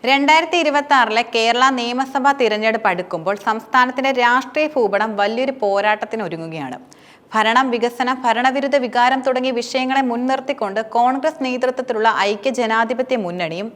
2026 കേരള നിയമസഭാ തിരഞ്ഞെടുപ്പ് അടുക്കുമ്പോൾ സംസ്ഥാനത്തിന്റെ രാഷ്ട്രീയ ഭൂപടം വലിയൊരു പോരാട്ടത്തിന് ഒരുങ്ങുകയാണ്. ഭരണം, വികസനം, ഭരണവിരുദ്ധ വികാരം തുടങ്ങിയ വിഷയങ്ങളെ മുൻനിർത്തിക്കൊണ്ട് കോൺഗ്രസ് നേതൃത്വത്തിലുള്ള ഐക്യ ജനാധിപത്യ മുന്നണിയും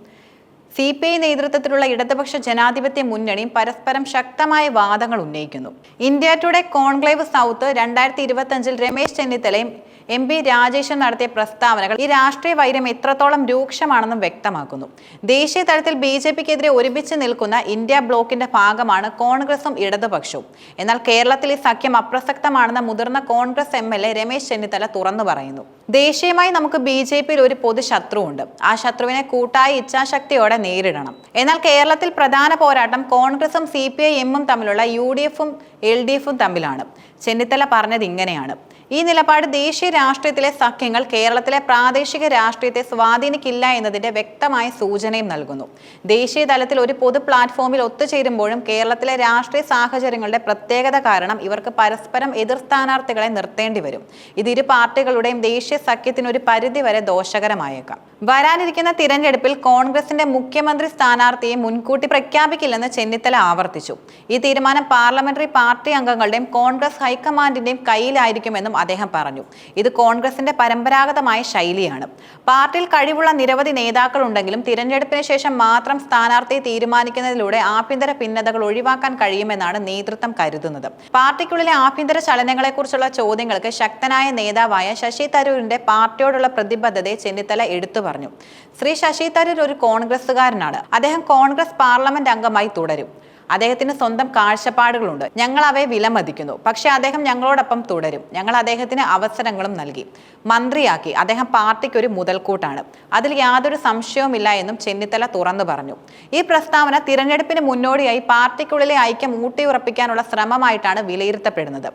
CPI നേതൃത്വത്തിലുള്ള ഇടതുപക്ഷ ജനാധിപത്യ മുന്നണിയും പരസ്പരം ശക്തമായ വാദങ്ങൾ ഉന്നയിക്കുന്നു. India today conclave south 2025 Ramesh ചെന്നിത്തലയും MP രാജേഷും നടത്തിയ പ്രസ്താവനകൾ ഈ രാഷ്ട്രീയ വൈരം എത്രത്തോളം രൂക്ഷമാണെന്നും വ്യക്തമാക്കുന്നു. ദേശീയ തലത്തിൽ BJPക്കെതിരെ ഒരുമിച്ച് നിൽക്കുന്ന ഇന്ത്യ ബ്ലോക്കിന്റെ ഭാഗമാണ് കോൺഗ്രസും ഇടതുപക്ഷവും. എന്നാൽ കേരളത്തിൽ ഈ സഖ്യം അപ്രസക്തമാണെന്ന മുതിർന്ന കോൺഗ്രസ് MLA രമേശ് ചെന്നിത്തല തുറന്നു പറയുന്നു. ദേശീയമായി നമുക്ക് BJPയിൽ ഒരു പൊതു ശത്രുവുണ്ട്. ആ ശത്രുവിനെ കൂട്ടായ ഇച്ഛാശക്തിയോടെ നേരിടണം. എന്നാൽ കേരളത്തിൽ പ്രധാന പോരാട്ടം കോൺഗ്രസും CPI-എമ്മും തമ്മിലുള്ള UDF-ഉം LDF-ഉം തമ്മിലാണ്. ചെന്നിത്തല പറഞ്ഞത് ഇങ്ങനെയാണ്: ഈ നിലപാട് ദേശീയ രാഷ്ട്രീയത്തിലെ സഖ്യങ്ങൾ കേരളത്തിലെ പ്രാദേശിക രാഷ്ട്രീയത്തെ സ്വാധീനിക്കില്ല എന്നതിന്റെ വ്യക്തമായ സൂചനയും നൽകുന്നു. ദേശീയ തലത്തിൽ ഒരു പൊതു പ്ലാറ്റ്ഫോമിൽ ഒത്തുചേരുമ്പോഴും കേരളത്തിലെ രാഷ്ട്രീയ സാഹചര്യങ്ങളുടെ പ്രത്യേകത കാരണം ഇവർക്ക് പരസ്പരം എതിർ സ്ഥാനാർത്ഥികളെ നിർത്തേണ്ടി വരും. ഇത് ഇരു പാർട്ടികളുടെയും ദേശീയ സഖ്യത്തിന് ഒരു പരിധിവരെ ദോഷകരമായേക്കാം. വരാനിരിക്കുന്ന തിരഞ്ഞെടുപ്പിൽ കോൺഗ്രസിന്റെ മുഖ്യമന്ത്രി സ്ഥാനാർത്ഥിയെ മുൻകൂട്ടി പ്രഖ്യാപിക്കില്ലെന്ന് ചെന്നിത്തല ആവർത്തിച്ചു. ഈ തീരുമാനം പാർലമെന്ററി പാർട്ടി അംഗങ്ങളുടെയും കോൺഗ്രസ് ഹൈക്കമാൻഡിന്റെയും കയ്യിലായിരിക്കുമെന്നും അദ്ദേഹം പറഞ്ഞു. ഇത് കോൺഗ്രസിന്റെ പരമ്പരാഗതമായ ശൈലിയാണ്. പാർട്ടിയിൽ കഴിവുള്ള നിരവധി നേതാക്കൾ ഉണ്ടെങ്കിലും തിരഞ്ഞെടുപ്പിന് ശേഷം മാത്രം സ്ഥാനാർത്ഥിയെ തീരുമാനിക്കുന്നതിലൂടെ ആഭ്യന്തര ഭിന്നതകൾ ഒഴിവാക്കാൻ കഴിയുമെന്നാണ് നേതൃത്വം കരുതുന്നത്. പാർട്ടിക്കുള്ളിലെ ആഭ്യന്തര ചലനങ്ങളെക്കുറിച്ചുള്ള ചോദ്യങ്ങൾക്ക് ശക്തനായ നേതാവായ ശശി തരൂരിന്റെ പാർട്ടിയോടുള്ള പ്രതിബദ്ധതയെ ചെന്നിത്തല എടുത്തു പറഞ്ഞു. ശ്രീ ശശി തരൂർ ഒരു കോൺഗ്രസുകാരനാണ്. അദ്ദേഹം കോൺഗ്രസ് പാർലമെന്റ് അംഗമായി തുടരും. അദ്ദേഹത്തിന് സ്വന്തം കാഴ്ചപ്പാടുകളുണ്ട്. ഞങ്ങൾ അവയെ വിലമതിക്കുന്നു. പക്ഷേ അദ്ദേഹം ഞങ്ങളോടൊപ്പം തുടരും. ഞങ്ങൾ അദ്ദേഹത്തിന് അവസരങ്ങളും നൽകി. മന്ത്രിയാക്കി. അദ്ദേഹം പാർട്ടിക്ക് ഒരു മുതൽക്കൂട്ടാണ്. അതിൽ യാതൊരു സംശയവുമില്ല എന്നും ചെന്നിത്തല തുറന്നു പറഞ്ഞു. ഈ പ്രസ്താവന തിരഞ്ഞെടുപ്പിന് മുന്നോടിയായി പാർട്ടിക്കുള്ളിലെ ഐക്യം ഊട്ടിയുറപ്പിക്കാനുള്ള ശ്രമമായിട്ടാണ് വിലയിരുത്തപ്പെടുന്നത്.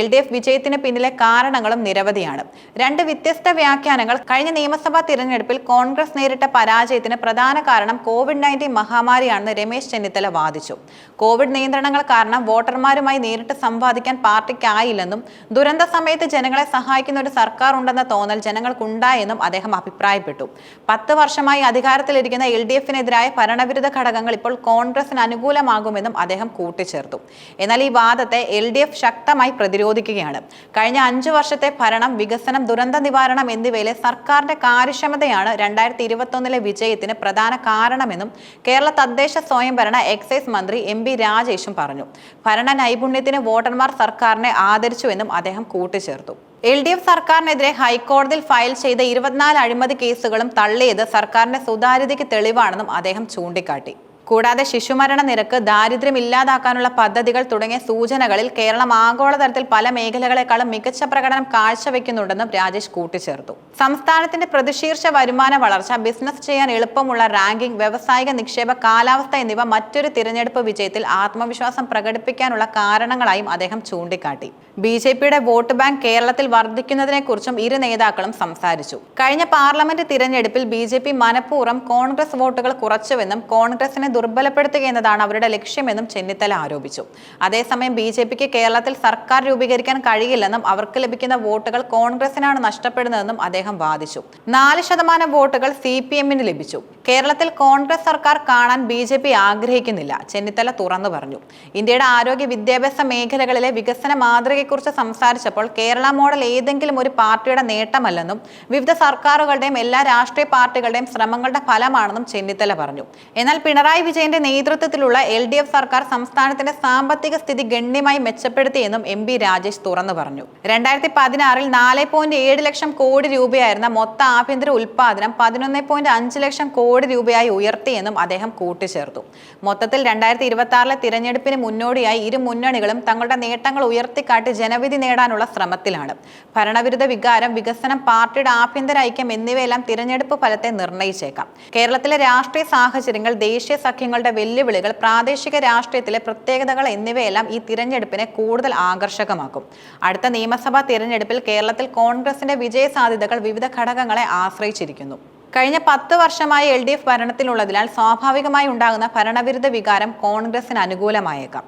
LDF വിജയത്തിന് പിന്നിലെ കാരണങ്ങളും നിരവധിയാണ്. രണ്ട് വ്യത്യസ്ത വ്യാഖ്യാനങ്ങൾ. കഴിഞ്ഞ നിയമസഭാ തിരഞ്ഞെടുപ്പിൽ കോൺഗ്രസ് നേരിട്ട പരാജയത്തിന് പ്രധാന കാരണം COVID-19 മഹാമാരിയാണെന്ന് രമേശ് ചെന്നിത്തല വാദിച്ചു. കോവിഡ് നിയന്ത്രണങ്ങൾ കാരണം വോട്ടർമാരുമായി നേരിട്ട് സംവാദിക്കാൻ പാർട്ടിക്കായില്ലെന്നും ദുരന്ത സമയത്ത് ജനങ്ങളെ സഹായിക്കുന്ന ഒരു സർക്കാർ ഉണ്ടെന്ന തോന്നൽ ജനങ്ങൾക്കുണ്ടായെന്നും അദ്ദേഹം അഭിപ്രായപ്പെട്ടു. 10 വർഷമായി അധികാരത്തിലിരിക്കുന്ന LDF-നെതിരായ ഭരണവിരുദ്ധ ഘടകങ്ങൾ ഇപ്പോൾ കോൺഗ്രസിന് അനുകൂലമാകുമെന്നും അദ്ദേഹം കൂട്ടിച്ചേർത്തു. എന്നാൽ ഈ വാദത്തെ LDF ശക്തമായി പ്രതിരോധിക്കുകയാണ്. കഴിഞ്ഞ 5 വർഷത്തെ ഭരണം, വികസനം, ദുരന്ത നിവാരണം എന്നിവയിലെ സർക്കാരിന്റെ കാര്യക്ഷമതയാണ് 2021 വിജയത്തിന് പ്രധാന കാരണമെന്നും കേരള തദ്ദേശ സ്വയംഭരണ എക്സൈസ് മന്ത്രി MP രാജേഷും പറഞ്ഞു. ഭരണ നൈപുണ്യത്തിന് വോട്ടർമാർ സർക്കാരിനെ ആദരിച്ചുവെന്നും അദ്ദേഹം കൂട്ടിച്ചേർത്തു. LDF സർക്കാരിനെതിരെ ഹൈക്കോടതിയിൽ ഫയൽ ചെയ്ത 24 അഴിമതി കേസുകളും തള്ളിയത് സർക്കാരിന്റെ സുതാര്യതയ്ക്ക് തെളിവാണെന്നും അദ്ദേഹം ചൂണ്ടിക്കാട്ടി. കൂടാതെ ശിശുമരണ നിരക്ക്, ദാരിദ്ര്യം ഇല്ലാതാക്കാനുള്ള പദ്ധതികൾ തുടങ്ങിയ സൂചനകളിൽ കേരളം ആഗോളതലത്തിൽ പല മേഖലകളെക്കാളും മികച്ച പ്രകടനം കാഴ്ചവെക്കുന്നുണ്ടെന്നും രാജേഷ് കൂട്ടിച്ചേർത്തു. സംസ്ഥാനത്തിന്റെ പ്രതിശീർഷ വരുമാന വളർച്ച, ബിസിനസ് ചെയ്യാൻ എളുപ്പമുള്ള റാങ്കിംഗ്, വ്യാവസായിക നിക്ഷേപ, കാലാവസ്ഥ എന്നിവ മറ്റൊരു തിരഞ്ഞെടുപ്പ് വിജയത്തിൽ ആത്മവിശ്വാസം പ്രകടിപ്പിക്കാനുള്ള കാരണങ്ങളായും അദ്ദേഹം ചൂണ്ടിക്കാട്ടി. BJPയുടെ വോട്ട് ബാങ്ക് കേരളത്തിൽ വർദ്ധിക്കുന്നതിനെക്കുറിച്ചും ഇരു നേതാക്കളും സംസാരിച്ചു. കഴിഞ്ഞ പാർലമെന്റ് തിരഞ്ഞെടുപ്പിൽ BJP മനഃപൂർവ്വം കോൺഗ്രസ് വോട്ടുകൾ കുറച്ചുവെന്നും കോൺഗ്രസിനെ ദുർബലപ്പെടുത്തുക എന്നതാണ് അവരുടെ ലക്ഷ്യമെന്നും ചെന്നിത്തല ആരോപിച്ചു. അതേസമയം BJPക്ക് കേരളത്തിൽ സർക്കാർ രൂപീകരിക്കാൻ കഴിയില്ലെന്നും അവർക്ക് ലഭിക്കുന്ന വോട്ടുകൾ കോൺഗ്രസിനാണ് നഷ്ടപ്പെടുന്നതെന്നും അദ്ദേഹം വാദിച്ചു. 4% വോട്ടുകൾ CPM-ന് ലഭിച്ചു. കേരളത്തിൽ കോൺഗ്രസ് സർക്കാർ കാണാൻ BJP ആഗ്രഹിക്കുന്നില്ല, ചെന്നിത്തല തുറന്നു പറഞ്ഞു. ഇന്ത്യയുടെ ആരോഗ്യ, വിദ്യാഭ്യാസ മേഖലകളിലെ വികസന മാതൃകയെക്കുറിച്ച് സംസാരിച്ചപ്പോൾ കേരള മോഡൽ ഏതെങ്കിലും ഒരു പാർട്ടിയുടെ നേട്ടമല്ലെന്നും വിവിധ സർക്കാരുകളുടെയും എല്ലാ രാഷ്ട്രീയ പാർട്ടികളുടെയും ശ്രമങ്ങളുടെ ഫലമാണെന്നും ചെന്നിത്തല പറഞ്ഞു. എന്നാൽ പിണറായി വിജയന്റെ നേതൃത്വത്തിലുള്ള LDF സർക്കാർ സംസ്ഥാനത്തിന്റെ സാമ്പത്തിക സ്ഥിതി ഗണ്യമായി മെച്ചപ്പെടുത്തിയെന്നും MP രാജേഷ് തുറന്നു പറഞ്ഞു. 2016 4.7 ലക്ഷം കോടി രൂപയായിരുന്ന മൊത്ത ആഭ്യന്തര ഉൽപാദനം 11.5 ലക്ഷം കോടി രൂപയായി ഉയർത്തിയെന്നും അദ്ദേഹം കൂട്ടിച്ചേർത്തു. മൊത്തത്തിൽ 2026 തിരഞ്ഞെടുപ്പിന് മുന്നോടിയായി ഇരു മുന്നണികളും തങ്ങളുടെ നേട്ടങ്ങൾ ഉയർത്തിക്കാട്ടി ജനവിധി നേടാനുള്ള ശ്രമത്തിലാണ്. ഭരണവിരുദ്ധ വികാരം, വികസനം, പാർട്ടിയുടെ ആഭ്യന്തര ഐക്യം എന്നിവയെല്ലാം തിരഞ്ഞെടുപ്പ് ഫലത്തെ നിർണ്ണയിച്ചേക്കാം. കേരളത്തിലെ രാഷ്ട്രീയ സാഹചര്യങ്ങൾ, ദേശീയ സഖ്യങ്ങളുടെ വെല്ലുവിളികൾ, പ്രാദേശിക രാഷ്ട്രീയത്തിലെ പ്രത്യേകതകൾ എന്നിവയെല്ലാം ഈ തിരഞ്ഞെടുപ്പിനെ കൂടുതൽ ആകർഷകമാക്കും. അടുത്ത നിയമസഭാ തിരഞ്ഞെടുപ്പിൽ കേരളത്തിൽ കോൺഗ്രസിന്റെ വിജയ സാധ്യതകൾ വിവിധ ഘടകങ്ങളെ ആശ്രയിച്ചിരിക്കുന്നു. കഴിഞ്ഞ 10 വർഷമായി LDF ഭരണത്തിലുള്ളതിനാൽ സ്വാഭാവികമായി ഉണ്ടാകുന്ന ഭരണവിരുദ്ധ വികാരം കോൺഗ്രസിന് അനുകൂലമായേക്കാം.